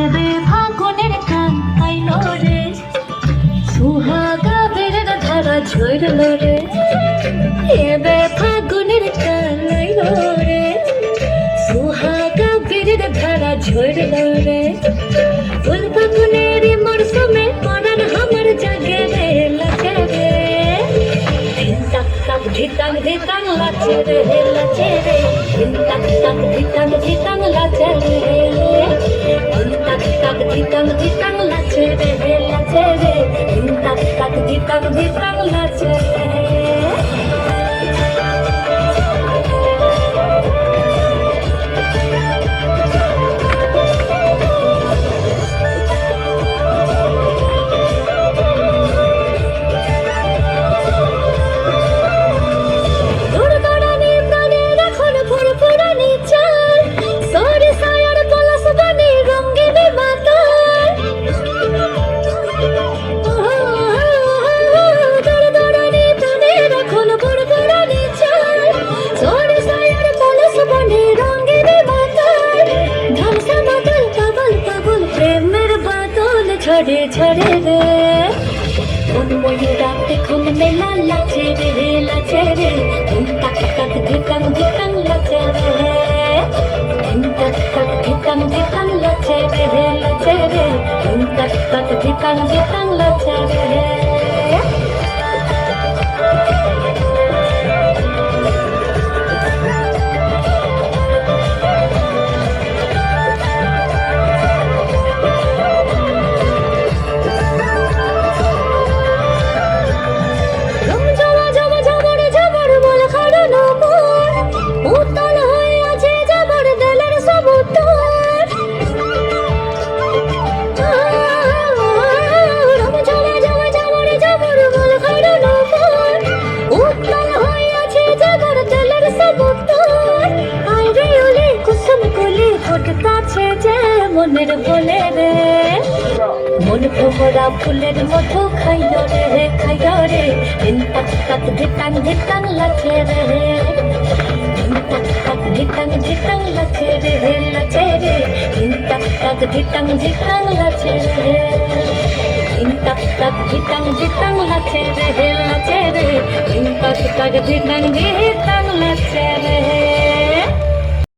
এবে ফাগুনের গান আইলো রে, সুহাগা বেড়ের ধারা ঝরল রে। এবে ফাগুনের গান আইলো রে, সুহাগা বেড়ের ধারা ঝরল রে। ফুল ফাগুনের মরশুমে পরাণ আমার জাগে রে, লাগে রে। ধিনতাক তাক ধিতাং ধিতাং লাচে রে, লাচে রে। ধিনতাক তাক ধিতাং ধিতাং লাচে রে, ধিনতাক তাক ধিতাং ধিতাং লাচে রে, লাচে রে। ধিনতাক তাক ধিতাং ধিতাং লাচে রে। ঝরে ঝরে রে, কোন ময়ূরা দেখুন মেলা লাচে রে, লাচে রে। ধিনতাক তাক ধিতাং ধিতাং লাচে রে, ধিনতাক তাক ধিতাং ধিতাং লাচে রে, লাচে রে। ধিনতাক তাক ধিতাং ধিতাং লাচে রে। মনের বলে রে, মন ভরা ফুলের মধু খাইল রে, খাইল রে। ধিনতাক তাক ধিতাং ধিতাং লাচে রে, ধিনতাক তাক ধিতাং ধিতাং লাচে রে, লাচে রে। ধিনতাক তাক ধিতাং ধিতাং লাচে রে, ধিনতাক তাক ধিতাং ধিতাং লাচে রে, লাচে রে। ধিনতাক তাক ধিতাং ধিতাং লাচে রে।